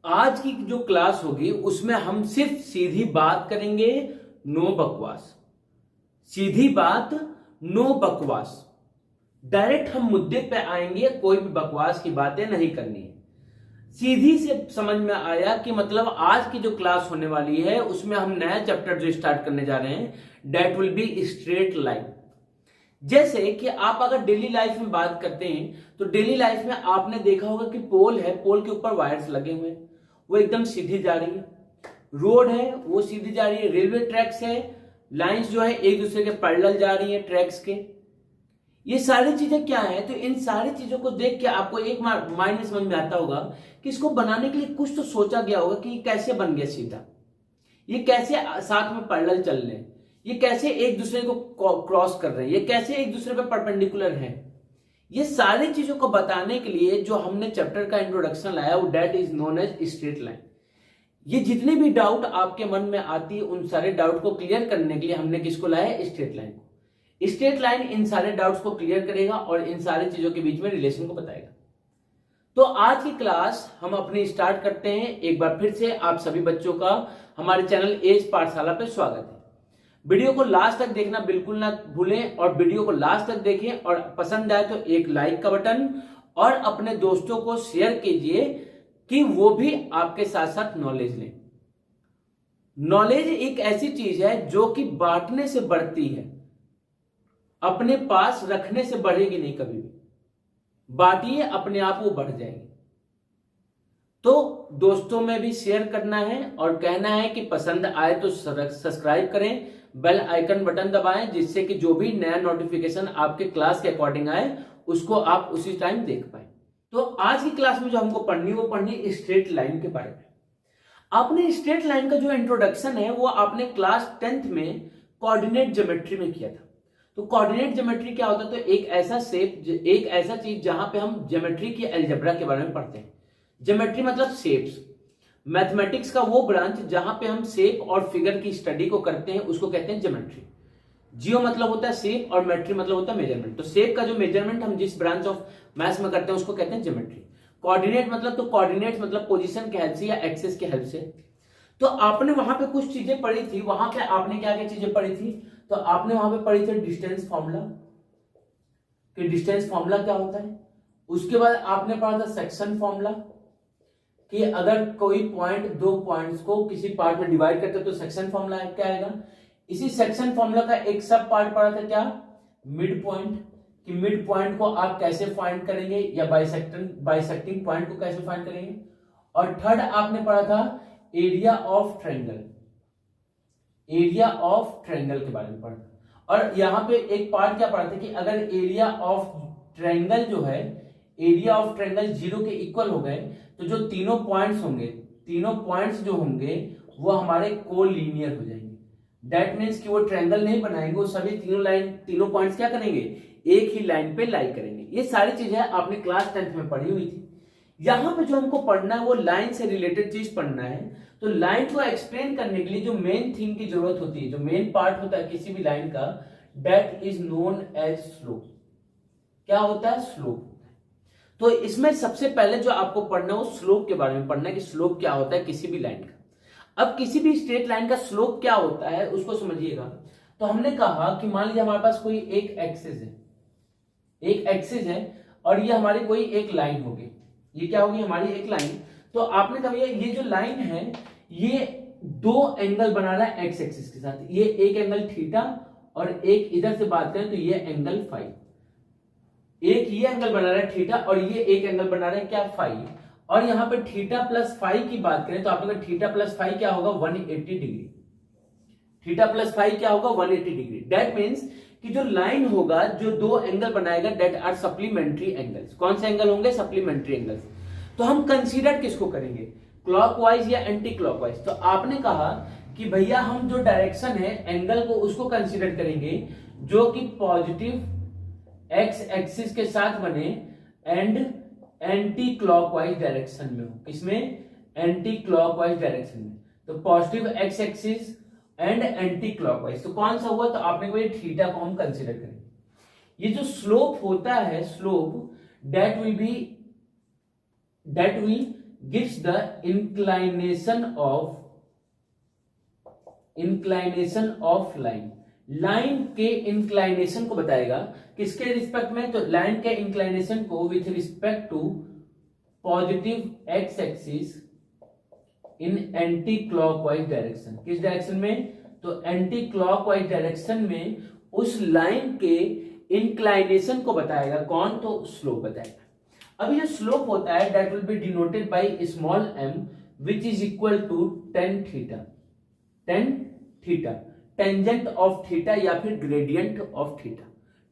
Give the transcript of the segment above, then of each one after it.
आज की जो क्लास होगी उसमें हम सिर्फ सीधी बात करेंगे, नो बकवास। सीधी बात, नो बकवास। डायरेक्ट हम मुद्दे पे आएंगे, कोई भी बकवास की बातें नहीं करनी है। सीधी से समझ में आया कि मतलब आज की जो क्लास होने वाली है उसमें हम नया चैप्टर जो स्टार्ट करने जा रहे हैं, that will be straight line. जैसे कि आप अगर डेली लाइफ में बात करते हैं तो डेली लाइफ में आपने देखा होगा कि पोल है, पोल के ऊपर वायर्स लगे हुए हैं, वो एकदम सीधी जा रही है। रोड है वो सीधी जा रही है। रेलवे ट्रैक्स है, लाइंस जो है एक दूसरे के पैरेलल जा रही है ट्रैक्स के। ये सारी चीजें क्या है, तो इन सारी चीजों को देख के आपको एक माइंड में समझ में आता होगा कि इसको बनाने के लिए कुछ तो सोचा गया होगा कि ये कैसे बन गया सीधा, ये कैसे साथ में पैरेलल चल रहे हैं, ये कैसे एक दूसरे को क्रॉस कर रहे हैं, ये कैसे एक दूसरे पे परपेंडिकुलर है। ये सारी चीजों को बताने के लिए जो हमने चैप्टर का इंट्रोडक्शन लाया वो that is known as straight line. ये जितने भी डाउट आपके मन में आती है उन सारे डाउट को क्लियर करने के लिए हमने किसको लाया, स्ट्रेट लाइन को। स्ट्रेट लाइन इन सारे डाउट्स को क्लियर करेगा और इन सारी चीजों के बीच में रिलेशन को बताएगा। तो आज की क्लास हम अपनी स्टार्ट करते हैं। एक बार फिर से आप सभी बच्चों का हमारे चैनल एज पाठशाला पे स्वागत है। वीडियो को लास्ट तक देखना बिल्कुल ना भूलें और वीडियो को लास्ट तक देखें और पसंद आए तो एक लाइक का बटन और अपने दोस्तों को शेयर कीजिए कि वो भी आपके साथ साथ नॉलेज लें। नॉलेज एक ऐसी चीज है जो कि बांटने से बढ़ती है, अपने पास रखने से बढ़ेगी नहीं कभी भी। बांटिए, अपने आप वो बढ़ जाएगी। तो दोस्तों में भी शेयर करना है और कहना है कि पसंद आए तो सब्सक्राइब करें, बेल आइकन बटन दबाएं, जिससे कि जो भी नया नोटिफिकेशन आपके क्लास के अकॉर्डिंग आए उसको आप उसी टाइम देख पाए। तो आज की क्लास में जो हमको पढ़नी वो पढ़नी स्ट्रेट लाइन के बारे में। आपने स्ट्रेट लाइन का जो इंट्रोडक्शन है वो आपने क्लास 10th में कोऑर्डिनेट ज्योमेट्री में किया था। तो कोऑर्डिनेट ज्योमेट्री क्या होता है, तो एक ऐसा शेप, एक ऐसा चीज जहां पे हम ज्योमेट्री की अलजेब्रा के बारे में पढ़ते हैं। ज्योमेट्री मतलब शेप्स। मैथमेटिक्स का वो ब्रांच जहां पे हम शेप और फिगर की स्टडी को करते हैं उसको कहते हैं ज्योमेट्री। जियो मतलब होता है शेप और मेट्री मतलब होता है मेजरमेंट। तो शेप का जो मेजरमेंट हम जिस ब्रांच ऑफ मैथ्स में करते हैं उसको कहते हैं ज्योमेट्री। कोऑर्डिनेट मतलब, तो कोऑर्डिनेट मतलब पोजीशन के हेल्प से या एक्सेस के हेल्प से। तो आपने वहां पे कुछ चीजें पढ़ी थी, वहां पे आपने क्या क्या चीजें पढ़ी थी, तो आपने वहां पे पढ़ी थी डिस्टेंस फॉर्मूला, कि डिस्टेंस फॉर्मूला क्या होता है। उसके बाद आपने पढ़ा था सेक्शन फॉर्मूला, कि अगर कोई पॉइंट दो पॉइंट्स को किसी पार्ट में डिवाइड करते तो सेक्शन फॉर्मूला क्या आएगा। इसी सेक्शन फॉर्मूला का एक सब पार्ट पढ़ा था क्या, मिड पॉइंट, कि मिड पॉइंट को आप कैसे फाइंड करेंगे या बाइसेक्टिंग पॉइंट को कैसे फाइंड करेंगे। और थर्ड आपने पढ़ा था area of triangle, area of triangle के बारे में पढ़ा। और यहां पे एक पार्ट क्या पढ़ा था कि अगर एरिया ऑफ ट्रायंगल जो है, एरिया ऑफ ट्रायंगल 0 के इक्वल हो गए तो जो तीनों पॉइंट्स होंगे, तीनों पॉइंट्स जो होंगे वो हमारे कोलिनियर हो जाएंगे। दैट मीन्स कि वो ट्रायंगल नहीं बनाएंगे, वो सभी तीनों पॉइंट्स क्या करेंगे, एक ही लाइन पे लाई करेंगे। ये सारी चीजें आपने क्लास 10th में पढ़ी हुई थी। यहां पे जो हमको पढ़ना है वो लाइन से रिलेटेड चीज पढ़ना है। तो लाइन को एक्सप्लेन करने के लिए जो मेन थिंग की जरूरत होती है, जो मेन पार्ट होता है किसी भी लाइन का, that is known as slope. क्या होता है, स्लोप। तो इसमें सबसे पहले जो आपको पढ़ना है वो स्लोप के बारे में पढ़ना है कि स्लोप क्या होता है किसी भी लाइन का। अब किसी भी स्ट्रेट लाइन का स्लोप क्या होता है उसको समझिएगा। तो हमने कहा कि मान लीजिए हमारे पास कोई एक एक्सिस है, एक एक्सिस है और ये हमारी कोई एक लाइन होगी, ये क्या होगी, हमारी एक लाइन। तो आपने कहा ये जो लाइन है ये दो एंगल बना रहा है एक्स एक्सिस के साथ। ये एक एंगल थीटा और एक इधर से बात करें तो ये एंगल फाई। एक ये एंगल बना रहा है थीटा और ये एक एंगल बना रहा है क्या, फाई। और यहां पे थीटा प्लस फाई की बात करें तो आपने कहा थीटा प्लस फाई क्या होगा, 180 डिग्री। थीटा प्लस फाई क्या होगा, 180 डिग्री। दैट मीन्स कि जो लाइन होगा, जो दो एंगल बनाएगा, दैट आर सप्लीमेंट्री एंगल्स। कौन से एंगल होंगे, सप्लीमेंट्री एंगल्स। तो हम कंसीडर किसको करेंगे, क्लॉकवाइज या एंटी क्लॉकवाइज। तो आपने कहा कि भैया हम जो डायरेक्शन है एंगल को उसको कंसीडर करेंगे जो कि पॉजिटिव एक्स एक्सिस के साथ बने एंड एंटी क्लॉकवाइज डायरेक्शन में हो। किसमें, एंटी क्लॉकवाइज डायरेक्शन में। तो positive x axis and anti clockwise. तो कौन सा हुआ, तो आपने को ये थीटा को हम कंसीडर करेंगे। ये जो स्लोप होता है, slope that will gives the inclination of line. Line के इंक्लाइनेशन को बताएगा, किसके रिस्पेक्ट में? तो लाइन के इंक्लाइनेशन को with respect to positive x axis in anti clockwise direction. किस डायरेक्शन में? तो एंटी क्लॉकवाइज डायरेक्शन में उस लाइन के इंक्लाइनेशन को बताएगा। कौन? तो स्लोप बताएगा। अब ये स्लोप होता है that will be denoted by small m which is equal to tan theta. tan theta tangent of theta या फिर gradient of theta.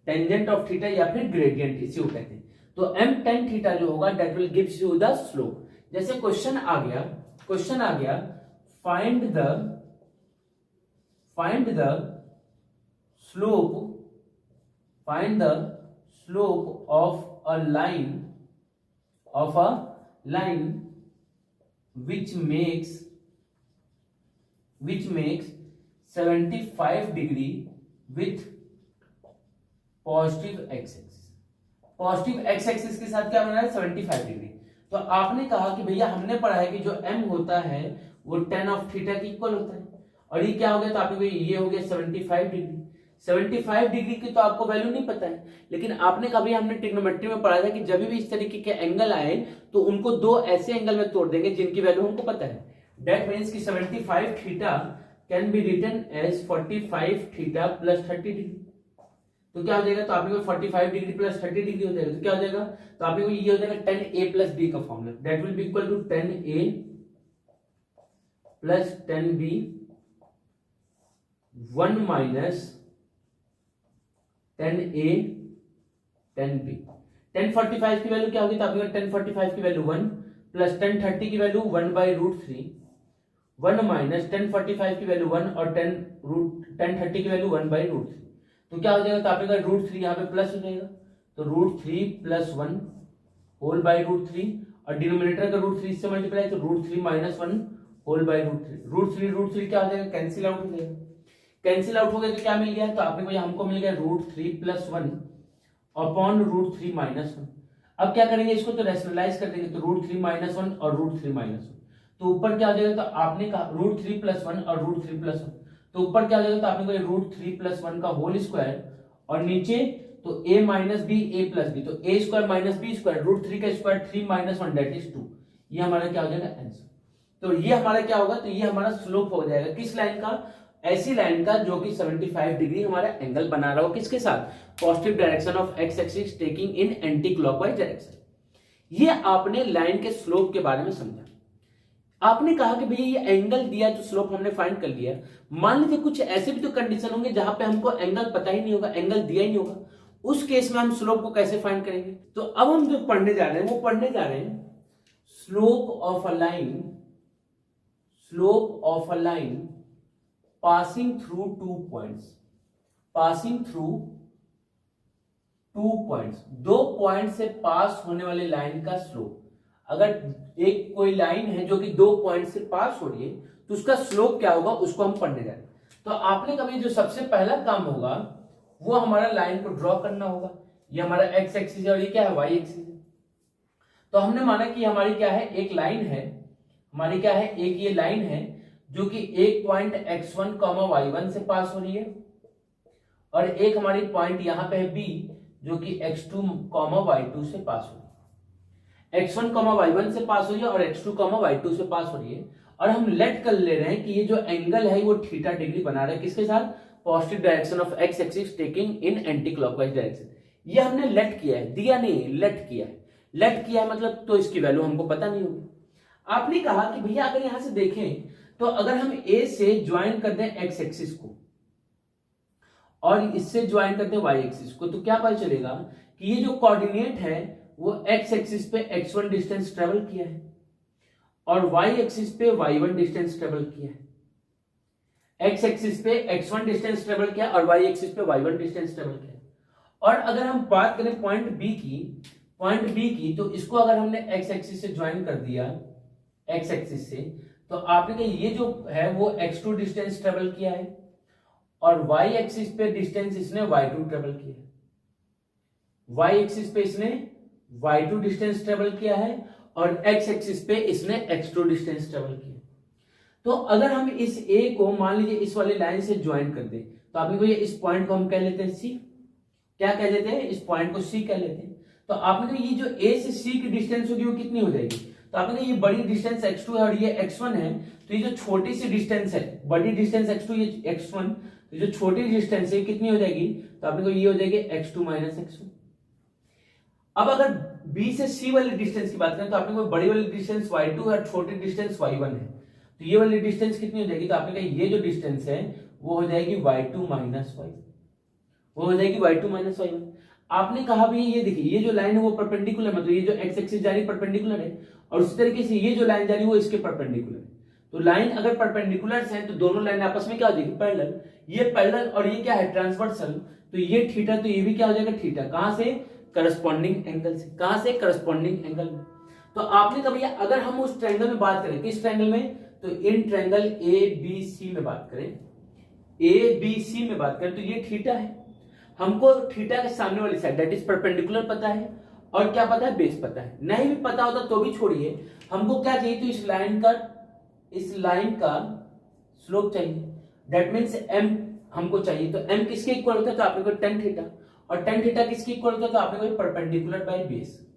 Tangent of theta या फिर ग्रेडियंट इसी को कहते हैं। तो m tan थीटा जो होगा that will gives you the slope. जैसे क्वेश्चन आ गया find the slope of a line which makes 75 degree with positive x axis. Positive x axis के साथ क्या बना है? 75 डिग्री। तो आपने कहा कि भैया हमने पढ़ा है कि जो m होता है वो tan ऑफ थीटा के इक्वल होता है, और ये क्या हो गया? तो आपको ये हो गया 75 डिग्री। 75 डिग्री की तो आपको वैल्यू नहीं पता है, लेकिन आपने कभी हमने ट्रिग्नोमेट्री में पढ़ा था कि जब भी इस तरीके के एंगल आए तो उनको दो ऐसे एंगल में तोड़ देंगे जिनकी वैल्यू हमको पता है। दैट मींस कि 75 theta can be written as 45 theta plus 30 degree. तो क्या हो जाएगा? तो आपके 45 डिग्री प्लस 30 डिग्री हो जाएगा। तो क्या हो जाएगा? तो आपके ये हो जाएगा tan a प्लस b का formula. That will be equal to tan a plus tan b 1 minus tan a tan b। tan 45 की वैल्यू क्या होगी? तो आपके tan 45 की वैल्यू 1 प्लस tan 30 की वैल्यू 1/√3, 1 माइनस tan 45 की वैल्यू 1 और tan 30 की वैल्यू 1/√3। तो क्या हो जाएगा? तो आपका √3 यहाँ पे प्लस हो जाएगा, तो √3 प्लस 1 होल बाई √3, और डिनोमिनेटर का √3 से मल्टीप्लाई, तो √3 माइनस 1 होल बाई √3। √3 क्या हो जाएगा? कैंसिल आउट हो जाएगा। कैंसिल आउट हो गया तो क्या मिल गया? तो आपको हमको मिल गया √3 प्लस 1 अपॉन √3 माइनस 1। अब क्या करेंगे? इसको तो रैशनलाइज कर देंगे, तो √3 माइनस 1 और √3 माइनस 1, तो ऊपर क्या हो जाएगा? तो आपने कहा √3 प्लस 1 और √3 प्लस 1, तो ऊपर क्या हो जाएगा? तो आपने कहा √3 प्लस 1 का होल स्क्वायर, और नीचे तो a minus b a plus b, तो a square minus b square, √3 का स्क्वायर 3 माइनस 1 दैट इज 2। ये हमारा क्या हो जाएगा? आंसर। तो ये हमारा क्या होगा? तो ये हमारा स्लोप हो जाएगा। किस लाइन का? ऐसी लाइन का जो कि 75 डिग्री हमारा एंगल बना रहा हो। किसके साथ? Positive direction of x axis taking in anti clockwise direction. ये आपने लाइन के स्लोप के बारे में समझा। आपने कहा कि भैया ये एंगल दिया तो स्लोप हमने फाइंड कर लिया। मान लीजिए कुछ ऐसे भी तो कंडीशन होंगे जहां पे हमको एंगल पता ही नहीं होगा, एंगल दिया ही नहीं होगा, उस केस में हम स्लोप को कैसे फाइंड करेंगे? तो अब हम जो पढ़ने जा रहे हैं वो पढ़ने जा रहे हैं slope of a line passing through two points. दो पॉइंट से पास होने वाली लाइन का स्लोप। अगर एक कोई लाइन है जो कि दो पॉइंट से पास हो रही है तो उसका स्लोप क्या होगा, उसको हम पढ़ने जा रहे हैं। तो आपने कभी जो सबसे पहला काम होगा वो हमारा लाइन को ड्रॉ करना होगा। ये हमारा एक्स एक्सिस है और ये क्या है? वाई एक्सिस है। तो हमने माना कि हमारी क्या है? एक लाइन है, हमारी क्या है? एक ये लाइन है जो कि एक पॉइंट x1, y1 से पास हो रही है, और एक हमारी पॉइंट यहां पे है B जो कि x2, y2 से पास हो रही है। x1, y1 से पास हो रही है और x2, y2 से पास हो रही है, और हम लेट कर ले रहे हैं कि ये जो एंगल है वो थीटा डिग्री बना रहा है। किसके साथ? Positive direction of x axis taking in anti clockwise direction. ये हमने लेट किया है, दिया नहीं, लेट किया है। लेट किया है मतलब तो इसकी वैल्यू हमको पता नहीं होगी। आपने कहा कि भैया अगर यहां से देखें तो अगर हम A से ज्वाइन कर दें एक्स एक्सिस को और इससे ज्वाइन कर दें वाई एक्सिस को, तो क्या पता चलेगा कि ये जो कोऑर्डिनेट है वो एक्स एक्सिस पे x1 डिस्टेंस ट्रेवल किया है और वाई एक्सिस पे y1 डिस्टेंस ट्रेवल किया है। एक्स एक्सिस पे x1 डिस्टेंस ट्रेवल किया और वाई एक्सिस पे y1 डिस्टेंस ट्रेवल किया। और अगर हम बात करें पॉइंट बी की, तो इसको अगर हमने एक्स एक्सिस से ज्वाइन कर दिया एक्स एक्सिस से, तो आपने ये जो है वो x2 डिस्टेंस ट्रेवल किया है और y एक्सिस पे डिस्टेंस इसने y2 ट्रेवल किया है। y एक्सिस पे इसने y2 डिस्टेंस ट्रेवल किया है और एक्स एक्सिस पे इसने x2 डिस्टेंस ट्रेवल किया। तो अगर हम इस a को मान लीजिए इस वाली लाइन से ज्वाइन कर दें तो आपने को ये इस पॉइंट को हम कह लेते हैं c, क्या कह लेते हैं, इस पॉइंट को c कह लेते हैं। तो आपने को ये जो a से c की डिस्टेंस होगी वो कितनी हो जाएगी, तो आपने ये बड़ी डिस्टेंस x2 है और ये x1 है, तो ये जो छोटी सी डिस्टेंस है, बड़ी डिस्टेंस x2 ये x1, तो जो छोटी डिस्टेंस है कितनी हो जाएगी, तो आपने को ये हो जाएगी x2 माइनस x1। अब अगर b से c वाली डिस्टेंस की बात करें तो आपने को बड़ी वाली डिस्टेंस y2 और छोटी डिस्टेंस y1 है, तो ये वाली डिस्टेंस कितनी हो जाएगी, तो आपने कहा ये जो डिस्टेंस है वो हो जाएगी y2 माइनस y1, वो हो जाएगी y2 माइनस y1। आपने कहा भी ये देखिए ये जो लाइन है वो परपेंडिकुलर, मतलब ये जो x एक्सिस जा रही है परपेंडिकुलर है, और उसी तरीके से ये जो लाइन जा रही है वो इसके परपेंडिकुलर है। तो लाइन अगर परपेंडिकुलर है तो दोनों लाइन आपस में क्या हो जाएगी, पैरेलल। ये पैरेलल और ये क्या है, ट्रांसवर्सल, तो ये थीटा, तो ये भी क्या हो जाएगा थीटा, कहां से, करस्पॉन्डिंग एंगल से, कहां से, करस्पॉन्डिंग एंगल में। तो आपने कहा भैया अगर हम उस ट्रायंगल में बात करें, किस ट्रायंगल में, तो इन ट्रायंगल ABC में बात करें, ABC में बात करें तो ये थीटा है, हमको थीटा के सामने वाली साइड दैट इज परपेंडिकुलर पता है, और क्या पता है, बेस पता है। नहीं भी पता होता तो भी छोड़िए, हमको क्या चाहिए, तो इस लाइन का स्लोप चाहिए, दैट मींस m हमको चाहिए। तो m किसके इक्वल होता है, तो आपने को tan थीटा, और tan थीटा किसके इक्वल होता है, तो आपने को परपेंडिकुलर बाय बेस।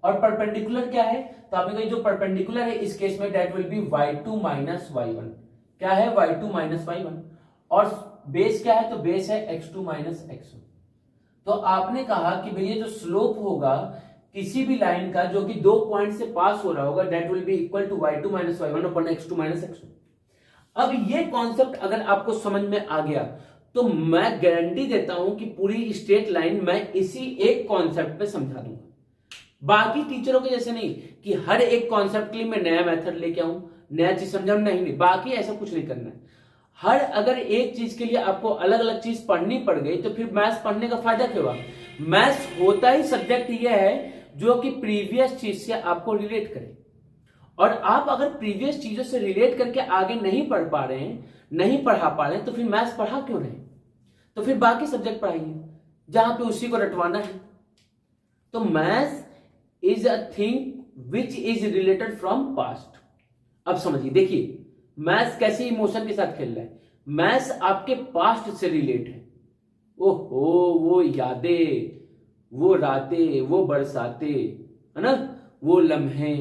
और परपेंडिकुलर क्या है, तो आपने को जो परपेंडिकुलर है इस केस में that will B y2 minus y1, क्या है, y2 माइनस y1, और बेस क्या है, तो बेस है x2 माइनस x1। तो आपने कहा कि भैया जो स्लोप होगा किसी भी लाइन का जो कि दो पॉइंट से पास हो रहा होगा that will be equal to y2 minus y1 upon x2 minus x1। अब ये कॉन्सेप्ट अगर आपको समझ में आ गया तो मैं गारंटी देता हूं कि पूरी स्ट्रेट लाइन मैं इसी एक कॉन्सेप्ट पे समझा दूंगा। बाकी टीचरों के जैसे नहीं कि हर एक कॉन्सेप्ट के लिए मैं नया मेथड लेके आऊं, नया चीज समझाऊं, नहीं, बाकी ऐसा कुछ नहीं करना है। हर अगर एक चीज के लिए आपको अलग अलग चीज पढ़नी पड़ गई तो फिर मैथ्स पढ़ने का फायदा क्या हुआ। मैथ्स होता ही सब्जेक्ट यह है जो कि प्रीवियस चीज से आपको रिलेट करे, और आप अगर प्रीवियस चीजों से रिलेट करके आगे नहीं पढ़ पा रहे हैं, नहीं पढ़ा पा रहे हैं, तो फिर मैथ्स पढ़ा क्यों रहे, तो फिर बाकी सब्जेक्ट पढ़ाइए जहां पे उसी को रटवाना है। तो maths is a thing which is related from past. अब समझिए, देखिए मैथ्स कैसे इमोशन के साथ खेल रहा है, मैथ्स आपके पास्ट से रिलेट है। ओहो, वो यादें, वो रातें, वो बरसाते, है ना, वो लम्हे,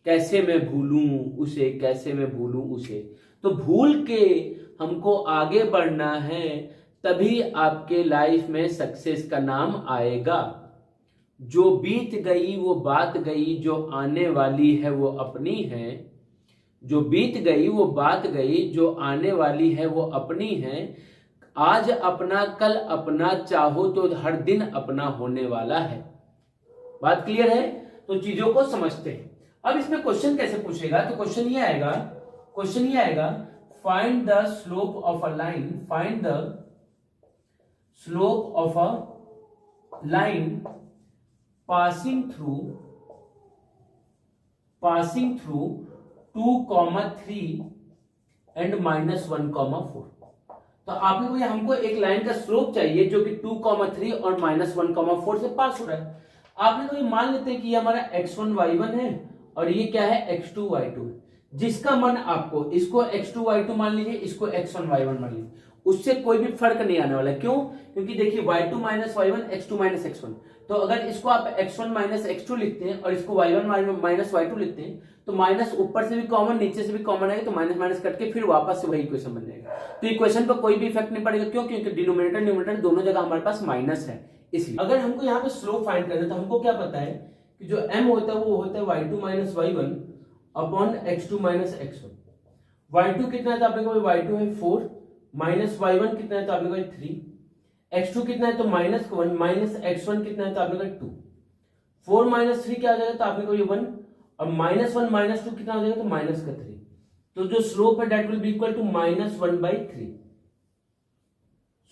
कैसे मैं भूलूं उसे, कैसे मैं भूलूं उसे। तो भूल के हमको आगे बढ़ना है, तभी आपके लाइफ में सक्सेस का नाम आएगा। जो बीत गई वो बात गई, जो आने वाली है वो अपनी है। जो बीत गई वो बात गई, जो आने वाली है वो अपनी है। आज अपना कल अपना, चाहो तो हर दिन अपना होने वाला है। बात क्लियर है, तो चीजों को समझते हैं। अब इसमें क्वेश्चन कैसे पूछेगा, तो क्वेश्चन ये आएगा find the slope of a line, find the slope of a line passing through 2,3 and -1,4। तो आपने को हमको एक लाइन का स्लोप चाहिए जो कि 2,3 और -1,4 से पास हो रहा है। आपने को मान लेते हैं कि ये हमारा x1 y1 है और ये क्या है x2 y2 है, जिसका मन आपको, इसको x2 y2 मान लीजिए, इसको x1 y1 मान लीजिए, उससे कोई भी फर्क नहीं आने वाला। क्यों, क्योंकि देखिए y2 minus y1 x2 minus x1, तो अगर इसको आप x1 माइनस x2 लिखते हैं और इसको y1 माइनस y2 लिखते हैं तो माइनस ऊपर से भी कॉमन नीचे से भी कॉमन आएगा, तो माइनस माइनस कट के फिर वापस से वही इक्वेशन बन जाएगा। तो इक्वेशन पर कोई भी इफेक्ट नहीं पड़ेगा। क्यों, क्योंकि डिनोमिनेटर न्यूमरेटर दोनों जगह हमारे पास माइनस है। इसलिए अगर हमको यहाँ पे स्लोप फाइंड करना है तो हमको क्या पता है कि जो m होता है वो होता है y2 minus y1 upon x2 minus x1। y2 कितना है तो आपने को y2 है 4, माइनस y1 कितना है तो आपने को 3, x2 कितना है तो -1, माइनस x1 कितना है तो आपने को 2, 4 माइनस 3 क्या हो जाएगा तो आपने को ये 1, और -1 -2 कितना हो जाएगा तो -3। तो जो स्लोप है that will be equal to -1/3।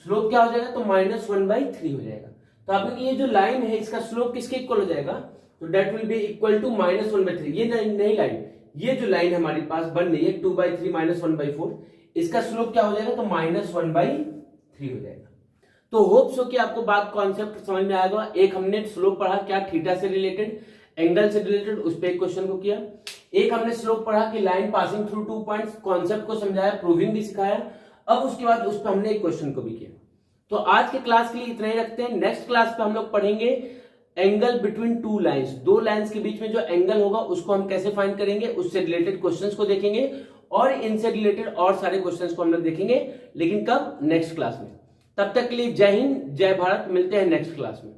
Slope क्या हो जाएगा तो -1/3 हो जाएगा। तो आपने ये जो लाइन है इसका स्लोप किसके इक्वल हो जाएगा, तो that will be equal to -1/3। ये नहीं लाइन, ये जो लाइन हमारे पास बन रही है 2/3 -1/4, इसका स्लोप क्या हो जाएगा तो -1/3 हो जाएगा। तो होप सो कि आपको बात कॉन्सेप्ट समझ में आएगा। एक हमने स्लोप पढ़ा क्या, थीटा से रिलेटेड, एंगल से रिलेटेड, उस पर एक क्वेश्चन को किया। एक हमने स्लोप पढ़ा कि line passing through 2 points, concept को समझाया, प्रूविंग भी सिखाया। अब उसके बाद उस पर हमने एक क्वेश्चन को भी किया। तो आज के क्लास के लिए इतना ही रखते हैं। नेक्स्ट क्लास पे हम लोग पढ़ेंगे एंगल बिटवीन टू लाइंस, दो लाइंस के बीच में जो एंगल होगा उसको हम कैसे फाइंड करेंगे, उससे रिलेटेड क्वेश्चंस को देखेंगे और इनसे रिलेटेड और सारे क्वेश्चंस को हम लोग देखेंगे, लेकिन कब? नेक्स्ट क्लास में। तब तक के लिए जय हिंद, जय भारत, मिलते हैं नेक्स्ट क्लास में।